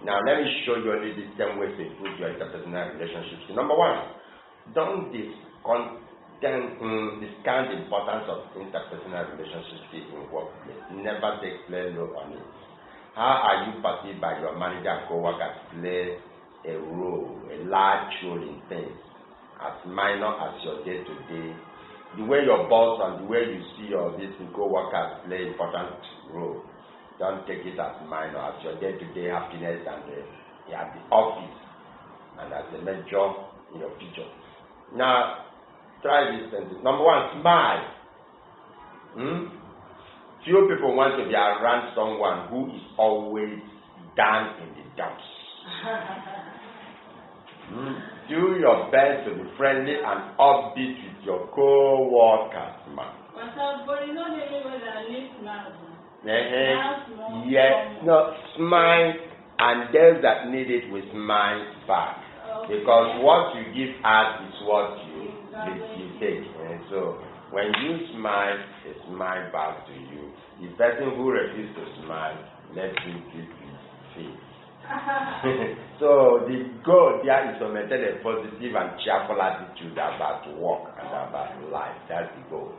Now, let me show you only these 10 ways to improve your interpersonal relationships. Number one, don't discount the importance of interpersonal relationships in workplace. Never take play low on it. How are you perceived by your manager and co-workers play a large role in things, as minor as your day-to-day. The way your boss and the way you see your co-workers play important role. Don't take it as minor, as your day-to-day happiness and at the office and as a major in your future. Now, try these sentences. Number one, smile. Few people want to be around someone who is always down in the dumps. Do your best to be friendly and upbeat with your co-workers, man. Yes, no, smile, and those that need it will smile back. Because what you give us is what you take. And so, when you smile, they smile back to you. The person who refuses to smile, let him keep his face. So the goal there is to maintain a positive and cheerful attitude about work and about life. That's the goal.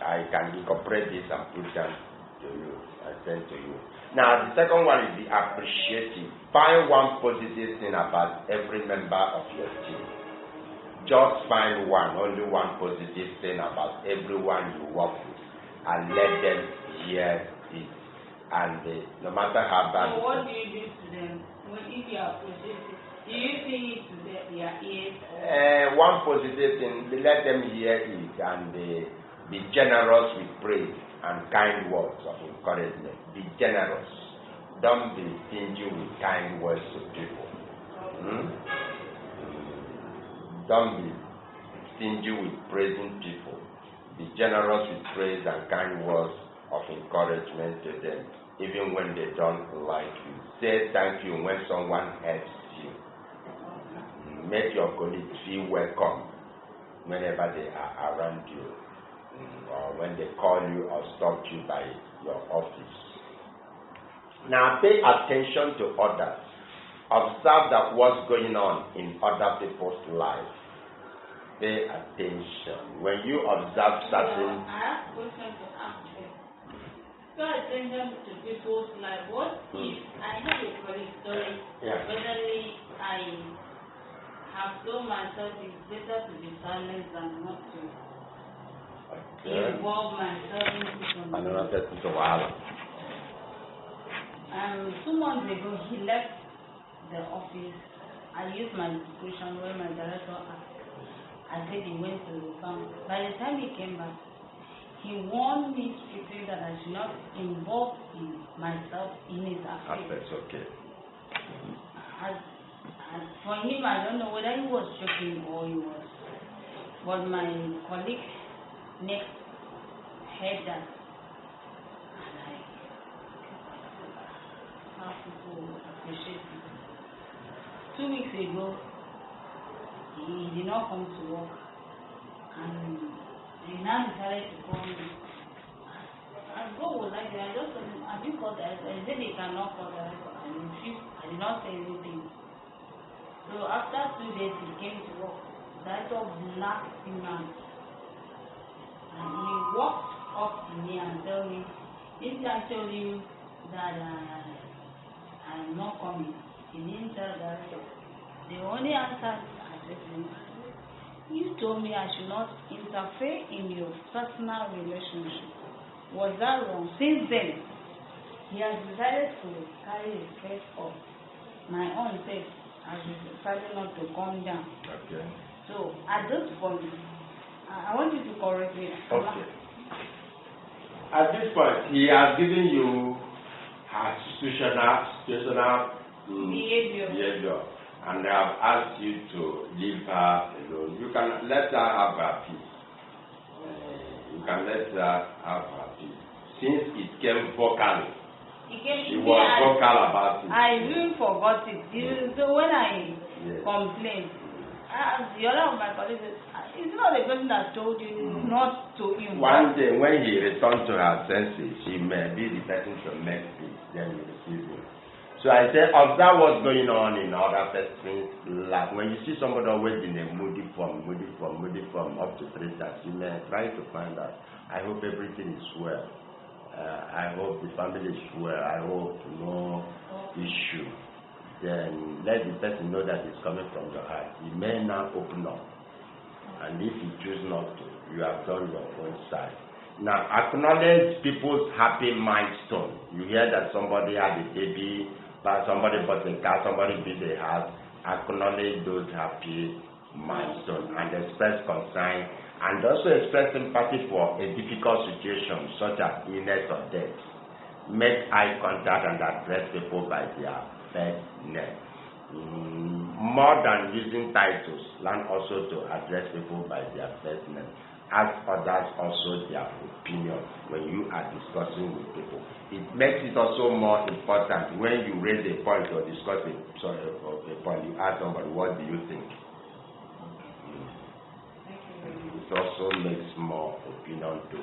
I can incorporate this and put them to you and send to you. Now the second one is the appreciative. Find one positive thing about every member of your team. Just find only one positive thing about everyone you work with, and let them hear it. And no matter how bad. So what do you do to them if you appreciate it? Do you sing it to their ears? One positive thing, let them hear it, and be generous with praise and kind words of encouragement. Be generous. Don't be stingy with kind words to people. Don't be stingy with praising people. Be generous with praise and kind words of encouragement to them, even when they don't like you. Say thank you when someone helps you. Make your colleagues feel welcome whenever they are around you, or when they call you or stop you by your office. Now pay attention to others. Observe that what's going on in other people's lives. Pay attention. When you observe certain... I have a question to ask you. Pay attention to people's life. What if I have a colleague story? Whether I have told myself it's better to be silent than not to involve myself in something. Another person to wow. 2 months ago, he left the office. I used my discretion when my director asked. I said he went to the farm. By the time he came back, he warned me strictly that I should not involve myself in his affairs. That's okay. And for him, I don't know whether he was joking or he was. But my colleague next heard that. And I how people appreciate it. 2 weeks ago, he did not come to work, and he now decided to call me. And God was like, I just told him, have you called the director? He said he cannot call the director. I refused. I did not say anything. So after 2 days, he came to work. The director blacked him out. And he walked up to me and told me, didn't I tell you that I'm not coming? He didn't tell the director. The only answer you told me I should not interfere in your personal relationship. Was that wrong? Since then, he has decided to carry his face off. My own face has decided not to come down. Okay. So, at this point, I want you to correct me. Okay. At this point, he has given you situational behavior. And they have asked you to leave her alone. You can let her have her peace. You can let her have her peace. Since it came vocally, she was vocal about it. I even forgot it. So when I complained, the other of my colleagues said, it's not the person that told you not to involve. One day when he returned to her senses, she may be the person to make peace. Then you receive him. So I say, observe what's going on in other person's life. When you see somebody always in a moody form up to 3 times, you may try to find out. I hope everything is well. I hope the family is well. I hope no issue. Then let the person know that it's coming from your heart. He may now open up. And if you choose not to, you have done your own side. Now, acknowledge people's happy milestone. You hear that somebody had a baby, somebody bought a car, somebody built a house. Acknowledge those happy milestones and express concern, and also express sympathy for a difficult situation such as illness or death. Make eye contact and address people by their first name. More than using titles, learn also to address people by their first name. Ask others also their opinion when you are discussing with people. It makes it also more important when you raise a point or discuss a point. You ask somebody, what do you think? It also makes more opinion to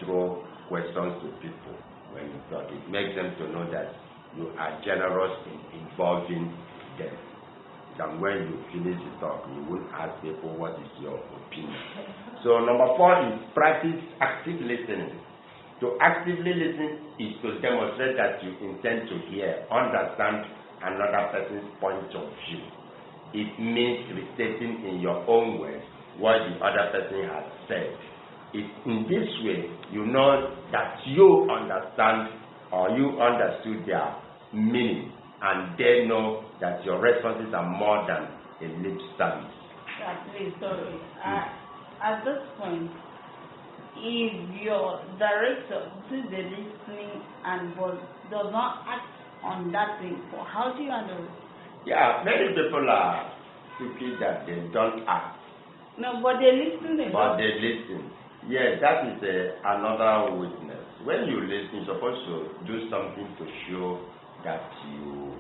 throw questions to people when you talk. It makes them to know that you are generous in involving them. Than when you finish the talk, you will ask people what is your opinion. So number 4 is practice active listening. To actively listen is to demonstrate that you intend to hear, understand another person's point of view. It means restating in your own words what the other person has said. In this way, you know that you understand or you understood their meaning, and they know that your responses are more than a lip service. Please, sorry. At this point, if your director sees the listening and does not act on that thing, how do you handle it? Yeah, many people are thinking that they don't act. No, but they listen. But they listen. Yes, that is another witness. When you listen, you're supposed to do something to show that you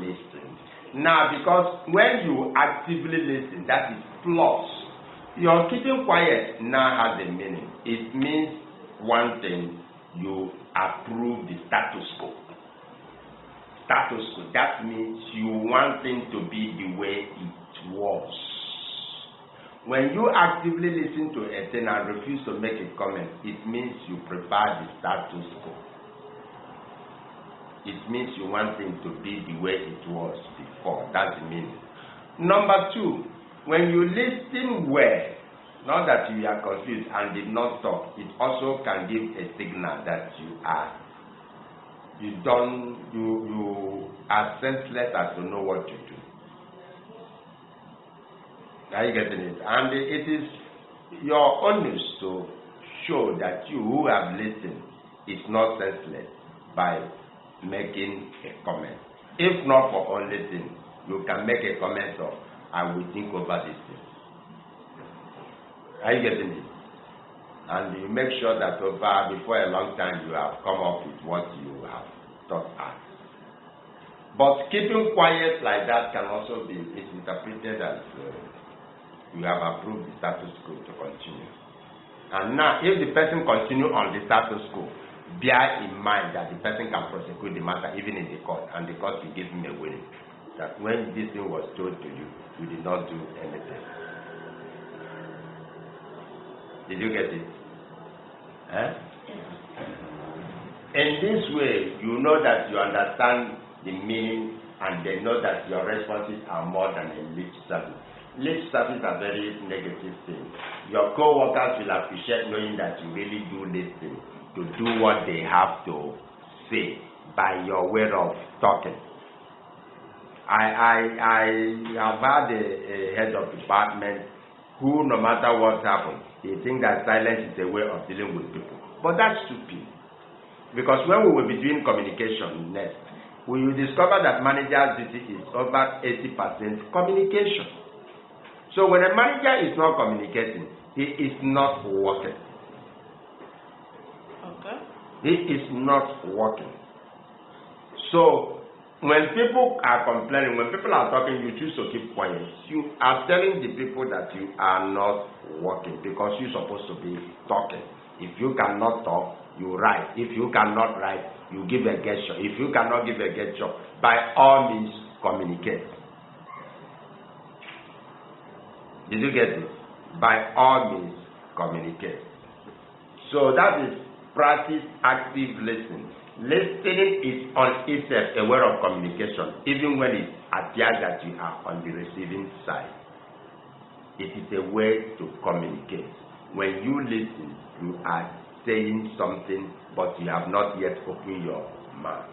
listen. Now, because when you actively listen, that is plus. Your keeping quiet now has a meaning. It means one thing, you approve the status quo. Status quo, that means you want things to be the way it was. When you actively listen to a thing and refuse to make a comment, it means you prefer the status quo. It means you want things to be the way it was before. That's the meaning. Number 2, when you listen well, not that you are confused and did not talk, it also can give a signal that you are senseless as to know what to do. Are you getting it? And it is your onus to show that you who have listened is not senseless by making a comment. If not for only thing, you can make a comment of, I will think over this thing. Are you getting it? And you make sure that before a long time you have come up with what you have thought at. But keeping quiet like that can also be interpreted as you have approved the status quo to continue. And now, if the person continue on the status quo, bear in mind that the person can prosecute the matter even in the court, and the court will give him a warning that when this thing was told to you, you did not do anything. Did you get it? In this way, you know that you understand the meaning, and they know that your responses are more than a lip service. Lip service are very negative things. Your co-workers will appreciate knowing that you really do listen to do what they have to say by your way of talking. I have had a head of department who, no matter what happens, they think that silence is a way of dealing with people. But that's stupid. Because when we will be doing communication next, we will discover that manager's duty is over 80% communication. So when a manager is not communicating, he is not working. Okay. He is not working. So when people are complaining, when people are talking, you choose to keep quiet. You are telling the people that you are not working because you're supposed to be talking. If you cannot talk, you write. If you cannot write, you give a gesture. If you cannot give a gesture, by all means, communicate. Did you get it? By all means, communicate. So that is practice active listening. Listening is on itself a way of communication, even when it appears that you are on the receiving side. It is a way to communicate. When you listen, you are saying something, but you have not yet opened your mouth.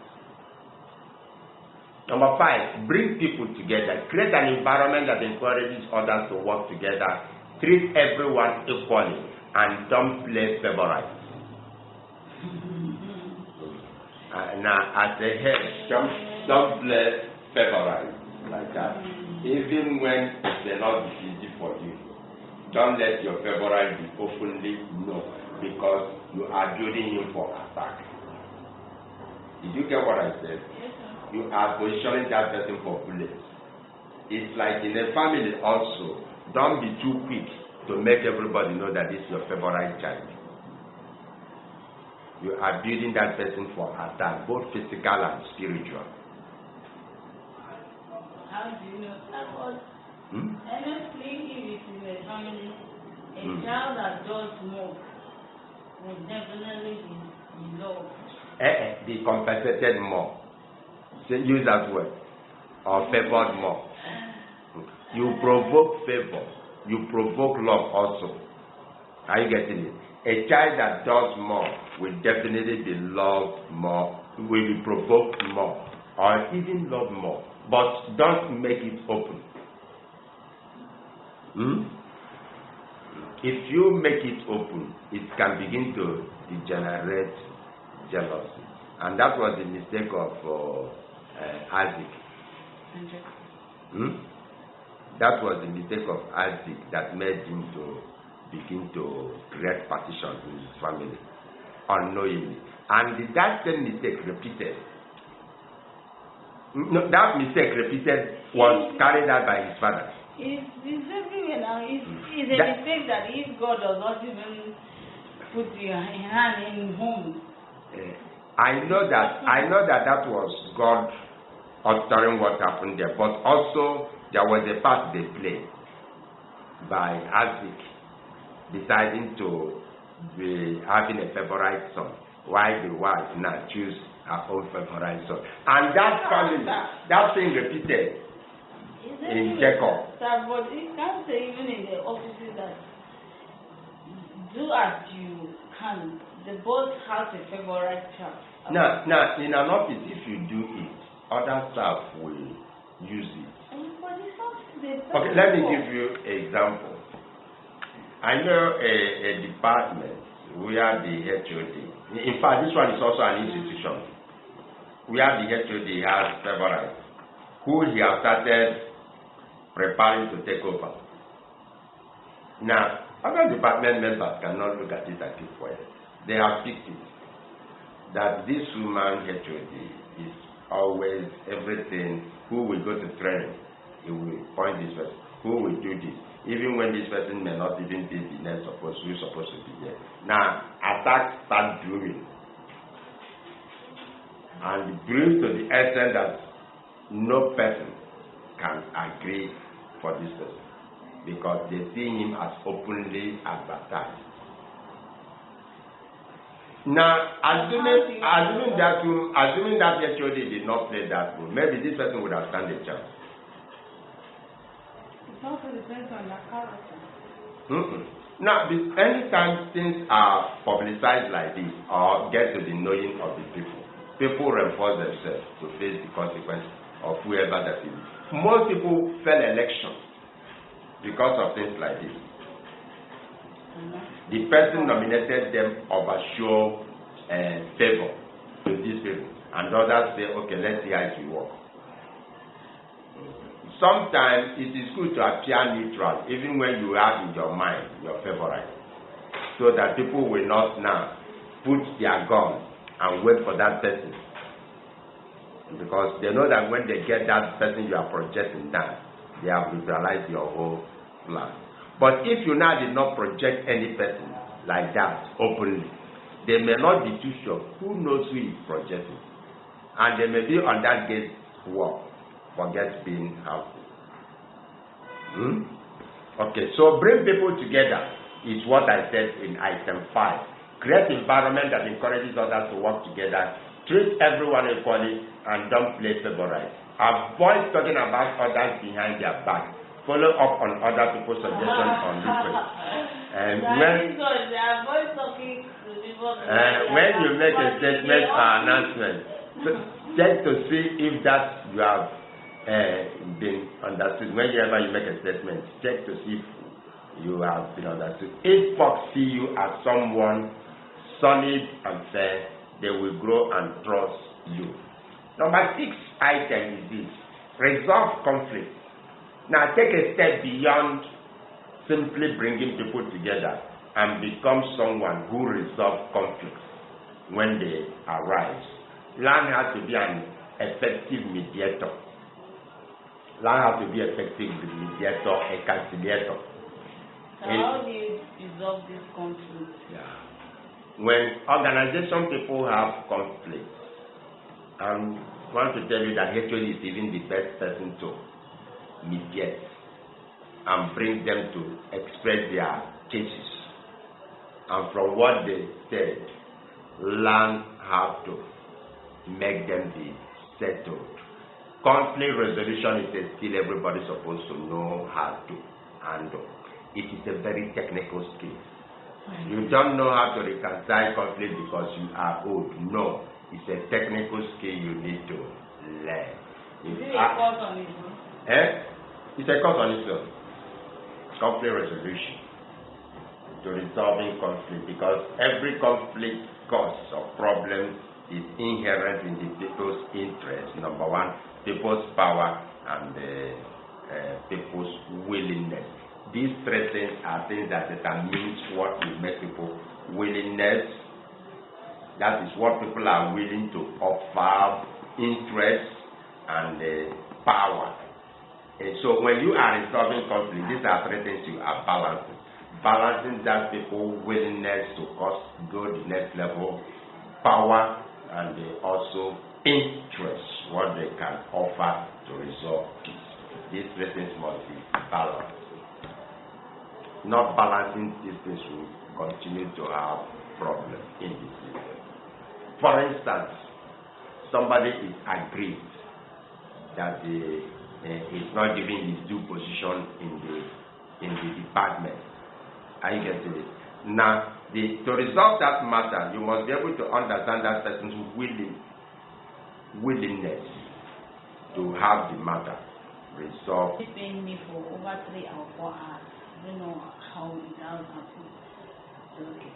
Number 5, bring people together. Create an environment that encourages others to work together. Treat everyone equally and don't play favorites. Now, as a head, don't play favorites like that. Even when it may not be easy for you, don't let your favorite be openly known, because you are building him for attack. Did you get what I said? You are positioning that person for bullets. It's like in a family also. Don't be too quick to make everybody know that this is your favorite child. You are building that person for attack, both physical and spiritual. How do you know that was? Honestly, if it's in a family, a child that does more will definitely be loved. Be compensated more. Use that word. Or favored more. You provoke favor. You provoke love also. Are you getting it? A child that does more will definitely be loved more, will be provoked more, or even loved more. But don't make it open. If you make it open, it can begin to degenerate jealousy. And that was the mistake of Isaac. That was the mistake of Isaac that made him to begin to create partition in his family unknowingly. And that same mistake repeated. No, that mistake repeated was carried out by his father. It's everywhere now. It's a mistake that if God does not even put your hand in home. I know that was God altering what happened there, but also there was a part they played by Isaac deciding to be having a favorite son, while the wife now choose her own favorite son. And that family, that thing repeated in Jacob. But you can't say even in the offices that do as you can. The boss has a favorite child. Now, in an office, if you do it, other staff will use it. Okay, let me give you an example. I know a department where the HOD, in fact, this one is also an institution, where the HOD has favorites who he has started preparing to take over. Now, other department members cannot look at it and keep quiet. They have picked it. That this woman HOD is always everything. Who will go to training? He will point this person. Who will do this? Even when this person may not even be the next supposed to be there. Now, attacks start brewing. And it brews to the extent that no person can agree for this person, because they see him as openly advertised. Now, assuming that HOD did not play that role, maybe this person would have stand a chance. It also depends on your character. Now, anytime things are publicized like this or get to the knowing of the people reinforce themselves to face the consequences of whoever that is. Most people fail elections because of things like this. The person nominated them overshow favor to these people, and others say, okay, let's see how it will work. Sometimes it is good to appear neutral, even when you have in your mind your favorite, so that people will not now put their gun and wait for that person, because they know that when they get that person you are projecting down, they have neutralized your whole plan. But if you now did not project any person, like that openly, they may not be too sure who knows who is projecting. And they may be on that gate walk, forget being helpful. Okay, so bring people together is what I said in item 5. Create environment that encourages others to work together. Treat everyone equally and don't play favorites. Avoid talking about others behind their back. Follow up on other people's suggestions on requests. And when you make a statement or announcement, check to see if that you have been understood. Whenever you make a statement, check to see if you have been understood. If folks see you as someone solid and fair, they will grow and trust you. Number 6 item is this: resolve conflict. Now take a step beyond simply bringing people together and become someone who resolves conflicts when they arise. Learn how to be an effective mediator. Learn how to be effective mediator, a conciliator. So how do you resolve this conflict? Yeah. When organization people have conflicts, I want to tell you that HOD is even the best person to mediate and bring them to express their cases. And from what they said, learn how to make them be settled. Conflict resolution is a skill everybody's supposed to know how to handle. It is a very technical skill. You don't know how to reconcile conflict because you are old. No, it's a technical skill you need to learn. Is it a course on its own? It's a course on its own. Conflict resolution. To resolving conflict, because every conflict cause or problem is inherent in the people's interest. Number 1, people's power and people's willingness. These 3 things are things that determines what will make people willingness. That is what people are willing to offer, interest and power. And so when you are resolving conflict, these are 3 things you are balancing. Balancing that people's willingness to go the next level, power, and also interest, what they can offer to resolve peace. These 3 things must be balanced. Not balancing these things will continue to have problems in the system. For instance, somebody is aggrieved that is not given his due position in the department. Are you getting it? Now, to resolve that matter, you must be able to understand that person's willingness to have the matter resolved. He's paying me for over 3 or 4 hours. I don't know how it has happened. Okay.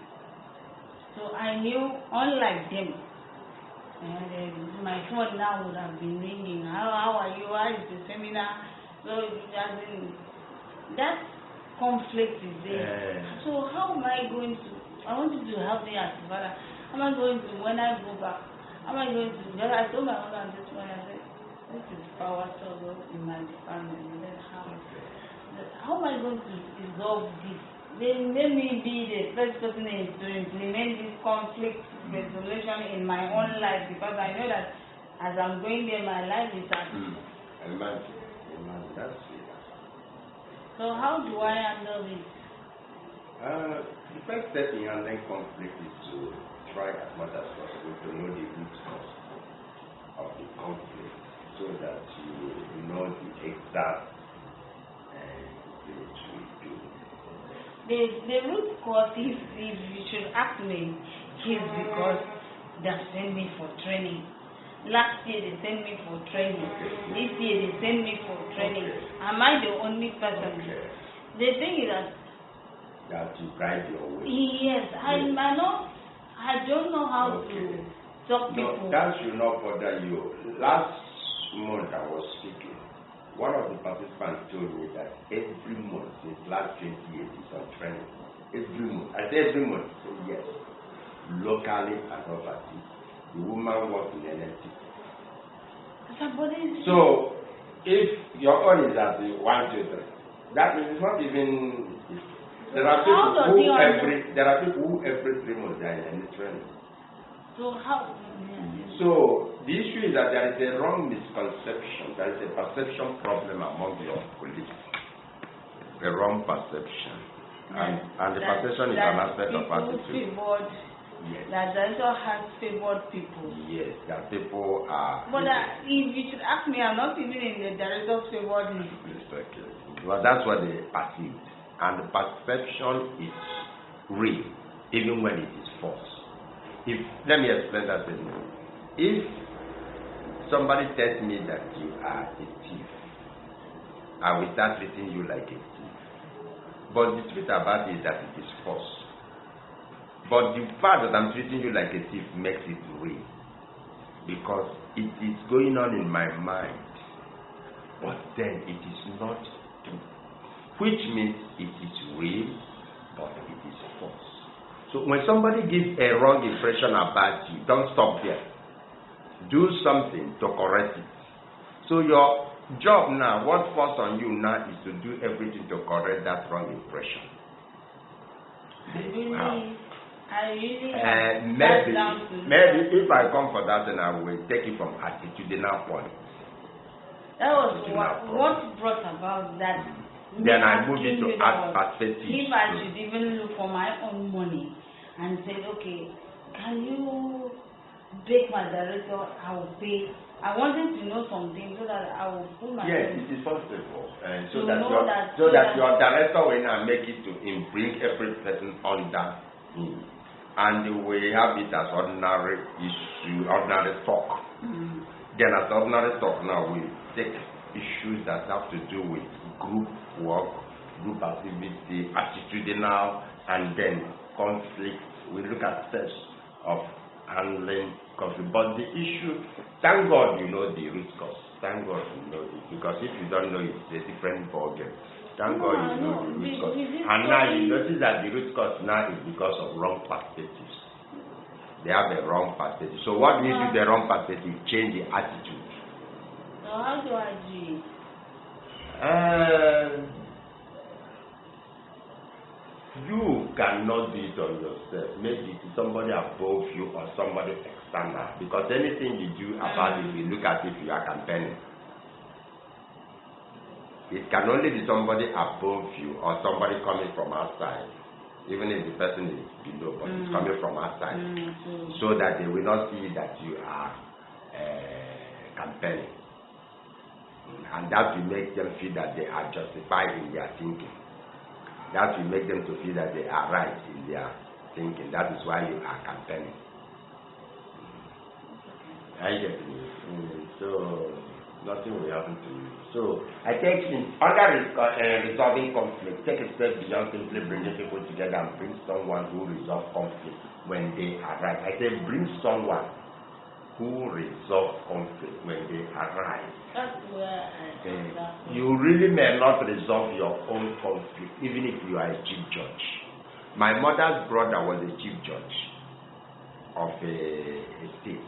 So I knew, unlike them, my phone now would have been ringing. How are you? How is the seminar? So that conflict is there. So how am I going to? I want you to help me as a father. Am I going to, when I go back? Am I going to? Because I told my husband this morning. I said, this is power struggle in my department. And then how am I going to resolve this? Then let me be the first person to implement this conflict resolution in my own life, because I know that as I'm going there, my life is at That's it. So how do I handle this? The first step in handling conflict is to try as much as possible to know the root cause of the conflict, so that you know the exact things we do. The root cause, if you should ask me, is because they sent me for training. Last year they sent me for training. This year they sent me for training. Am I the only person? The thing is that you guide your way. Yes, I don't know how to talk people. No, that should not bother you. Last month I was speaking. One of the participants told me that every month since last 20 years is on training. Every month. I say every month. So yes. Locally and overseas. The woman works in NFT. So if your own is at the 1, 2, 3, that means it's not even. There are people who every 3 months they are in any training. So how? So the issue is that there is a wrong misconception. There is a perception problem among your colleagues. A wrong perception. And the perception is an aspect of attitude. Yes. That director has favored people. Yes, that people are. But if you should ask me, I'm not even in the director's favored list. It's okay. Well, that's what they perceive. And the perception is real, even when it is false. Let me explain that to you. If somebody tells me that you are a thief, I will start treating you like a thief. But the truth about it is that it is false. But the fact that I'm treating you like a thief makes it real. Because it is going on in my mind. But then it is not true. Which means it is real, but it is false. So when somebody gives a wrong impression about you, don't stop there. Do something to correct it. So your job now, what falls on you now is to do everything to correct that wrong impression. Maybe if I come for that, then I will take it from attitudinal point. That was what brought about that. Then I move into perspective. If I should even look for my own money and say, okay, can you beg my director? I will pay. I wanted to know something so that I will put my. Yes, it is possible, and so that your director will now make it to bring every person under him, and we have it as ordinary issue, ordinary talk. Then as ordinary talk now we take issues that have to do with group work, group activity, attitudinal, and then conflict. We look at steps of handling conflict. But the issue, thank God you know the root cause. Thank God you know it. Because if you don't know it, it's a different ballgame. Thank God you know the root cause. And now you notice that the root cause now is because of wrong perspectives. They have a wrong perspective. So what do you do the wrong perspective? Change the attitude. So how do I do it? You cannot do it on yourself. Maybe it's somebody above you or somebody external. Because anything you do about it, you look at it, you are campaigning. It can only be somebody above you or somebody coming from outside. Even if the person is below, but it's coming from outside. So that they will not see that you are campaigning. And that will make them feel that they are justified in their thinking. That will make them to feel that they are right in their thinking. That is why you are campaigning. I get it. So nothing will happen to you. So I think under resolving conflict, take a step beyond simply bringing people together and bring someone who resolves conflict when they arrive. I say bring someone who resolves conflict when they arrive. That's where you really may not resolve your own conflict, even if you are a chief judge. My mother's brother was a chief judge of a state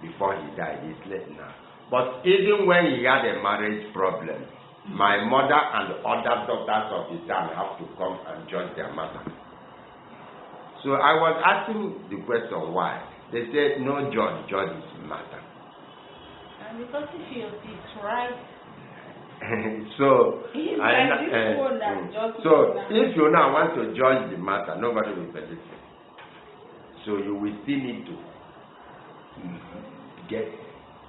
before he died. He's late now. But even when he had a marriage problem, my mother and the other daughters of the town have to come and judge their matter. So I was asking the question why. They said no judge judges matter. And because if it's right. So if you now want to judge the matter, nobody will believe you. So you will still need to get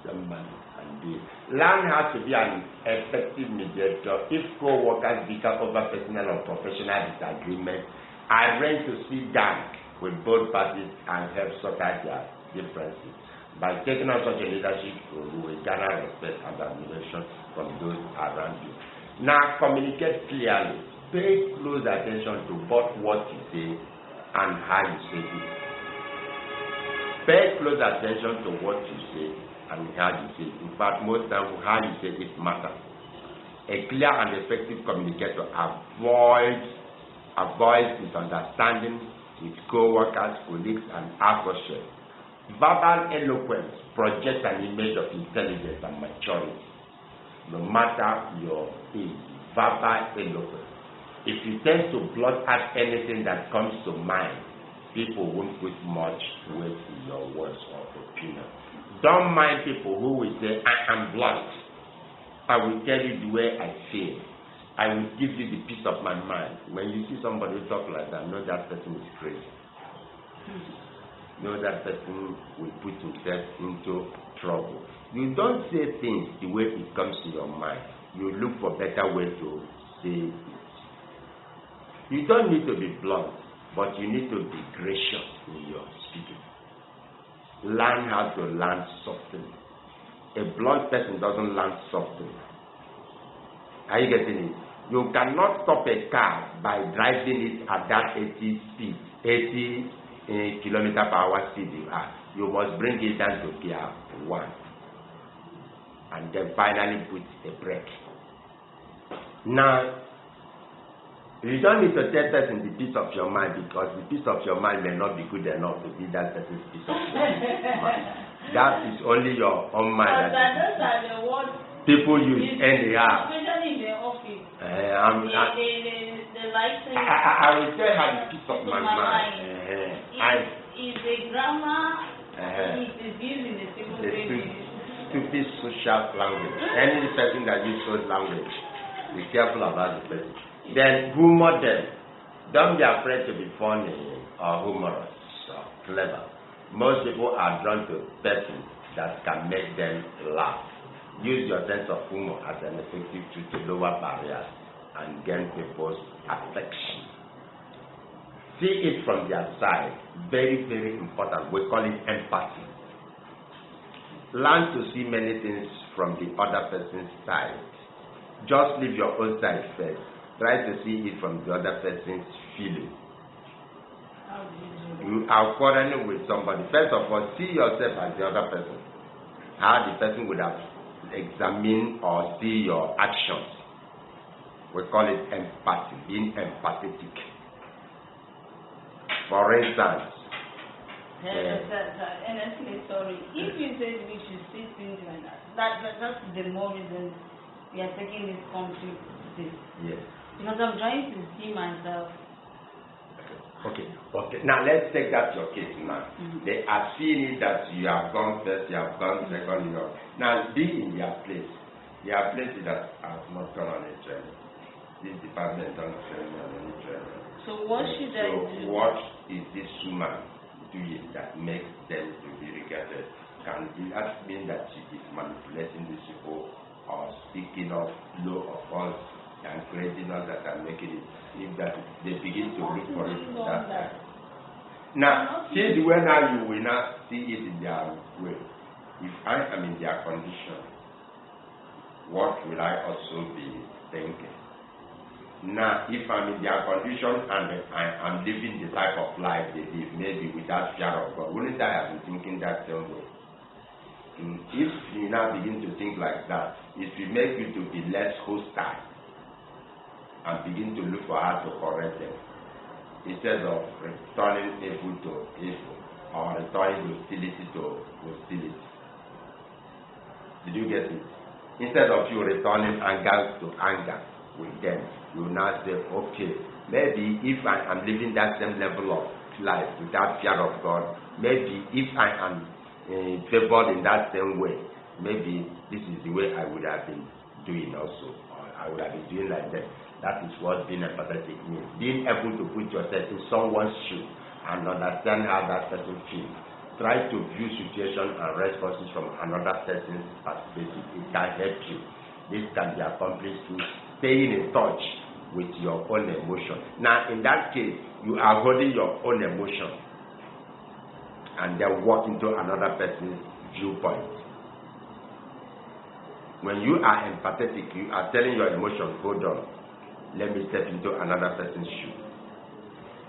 somebody and do it. Land has to be an effective mediator. If co-workers bicker over personal or professional disagreement, arrange to sit down with both parties and help sort out their differences. By taking on such a leadership role, you will garner respect and admiration from those around you. Now, communicate clearly. Pay close attention to both what you say and how you say it. Pay close attention to what you say and how you say it. In fact, most times, how you say it matters. A clear and effective communicator avoids misunderstanding with co-workers, colleagues, and associates. Verbal eloquence projects an image of intelligence and maturity. No matter your age, verbal eloquence If you tend to blot out anything that comes to mind, people won't put much weight in your words or opinion. Don't mind people who will say, I am blunt. I will tell you the way I feel. I will give you the peace of my mind. When you see somebody talk like that, know that person is crazy. Know that person will put himself into trouble. You don't say things the way it comes to your mind. You look for better way to say it. You don't need to be blunt, but you need to be gracious in your speaking. Learn how to land softly. A blunt person doesn't land softly. Are you getting it? You cannot stop a car by driving it at that 80 kilometer per hour speed you have. You must bring it down to gear 1 and then finally put a brake. Now, you don't need to tell person the peace of your mind, because the peace of your mind may not be good enough to be that person's peace of mind. That is only your own mind. Those are the words people use anyhow. Especially in the office. They like saying, I will tell her the peace of my mind. Is a grammar, it is used in a simple way. Stupid social language. Any person that uses those language, be careful about the person. Then humor them. Don't be afraid to be funny or humorous or clever. Most people are drawn to persons that can make them laugh. Use your sense of humor as an effective tool to lower barriers and gain people's affection. See it from their side. Very, very important. We call it empathy. Learn to see many things from the other person's side. Just leave your own side first. Try to see it from the other person's feeling. You are quarreling with somebody. First of all, see yourself as the other person. How the person would have examined or see your actions. We call it empathy, being empathetic. For instance, sorry. If you say we should see things like that, that's the more reason we are taking this conflict to this. Yes. Because I'm trying to see myself. Okay. Now let's take that your case now. Mm-hmm. They are seeing it that you have gone first, you have gone second, Now be in their place. There are places that have not gone on a journey. This department don't train on any journey. So what should I do? What is this woman doing that makes them to be regarded? Can that mean that she is manipulating these people or speaking of low of us and creating us that are making it? If that they begin to look for it from that side. Now, see the way now you will not see it in their way. If I am in their condition, what will I also be thinking? Now, if I'm in their condition and I'm living the type of life they live, maybe without fear of God, wouldn't I have been thinking that same way? If you now begin to think like that, it will make you to be less hostile and begin to look for how to correct them, instead of returning evil to evil or returning hostility to hostility. Did you get it? Instead of you returning anger to anger with them, you now say, okay, maybe if I am living that same level of life without fear of God, maybe if I am favored in that same way, maybe this is the way I would have been doing also, or I would have been doing like that. That is what being empathetic means. Being able to put yourself in someone's shoes and understand how that person feels. Try to view situations and responses from another person's perspective. It can help you. This can be accomplished through staying in touch with your own emotion. Now, in that case, you are holding your own emotion and then walk into another person's viewpoint. When you are empathetic, you are telling your emotion, hold on, let me step into another person's shoe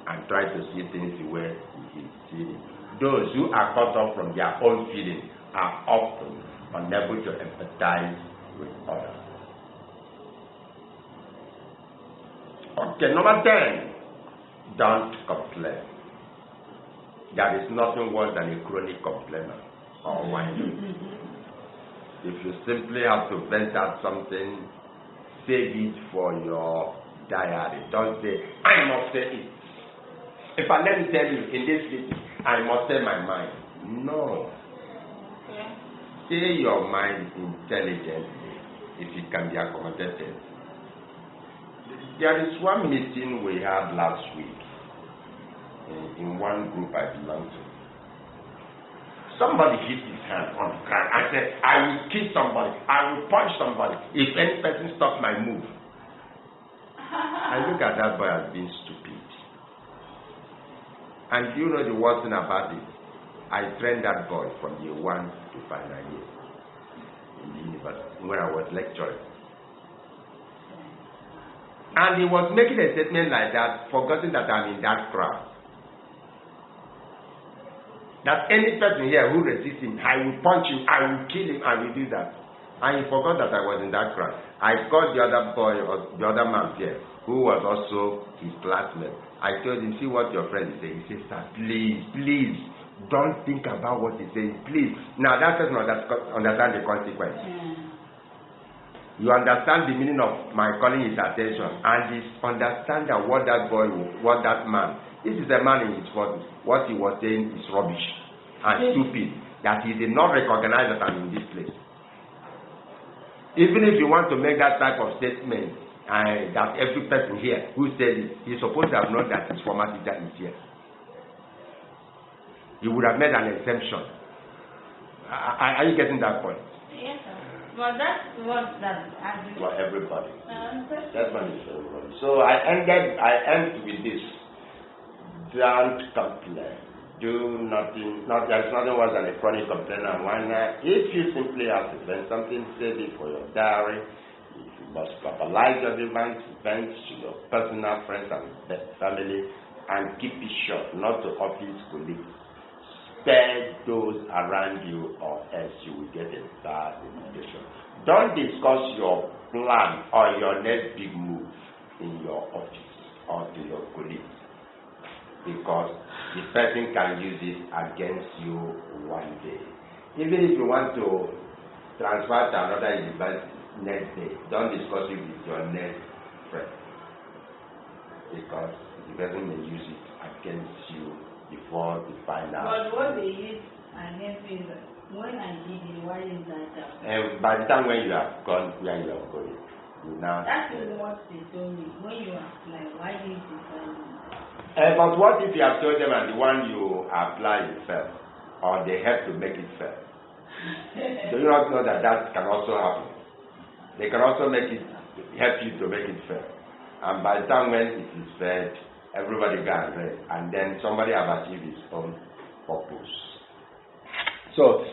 and try to see things the way he is seeing. Those who are cut off from their own feelings are often unable to empathize with others. Okay, number 10, don't complain. There is nothing worse than a chronic complainer or whiner. If you simply have to vent out something, save it for your diary. Don't say, I must say it. If I let me tell you, in this meeting, I must say my mind. No. Okay. Say your mind intelligently, if it can be accommodated. There is one meeting we had last week in one group I belong to. Somebody hit his hand on the ground. I said, I will kill somebody. I will punch somebody if any person stops my move. I look at that boy as being stupid. And you know the worst thing about it? I trained that boy from year 1 to final year in the university when I was lecturing. And he was making a statement like that, forgetting that I'm in that crowd. That any person here who resists him, I will punch him, I will kill him, I will do that. And he forgot that I was in that crowd. I called the other boy, or the other man here, who was also his classmate. I told him, see what your friend is saying. He said, sir, please, don't think about what he's saying, please. Now that doesn't understand the consequence. You understand the meaning of my calling his attention, and he understand that what that boy, what that man, this is a man in his 40s. What he was saying is rubbish and stupid. That he did not recognize that I'm in this place. Even if you want to make that type of statement, that every person here who said it, he's supposed to have known that his former teacher is here. You would have made an exemption. Are you getting that point? Yes, sir. But that's what that argument. For everybody. That's one is for everybody. So I end with this. Don't complain. Do nothing. There's nothing worse than a chronic complainer and whiner. If you simply have to send something, save it for your diary. If you must verbalize your events to your personal friends and family, and keep it short, not to office colleagues. Spare those around you, or else you will get a bad reputation. Don't discuss your plan or your next big move in your office or to your colleagues, because the person can use it against you one day. Even if you want to transfer to another university next day, don't discuss it with your next friend, because the person may use it against you before you find out. But what they use against me is when I did it, why is that? And by the time when you have gone where you have gone, you now. That is what they told me. When you apply, why didn't you tell me? But what if you have told them and the one you apply is fail, or they have to make it fail? Do you not know that can also happen? They can also help you to make it fail. And by the time when it is failed, everybody got read, and then somebody have achieved his own purpose. So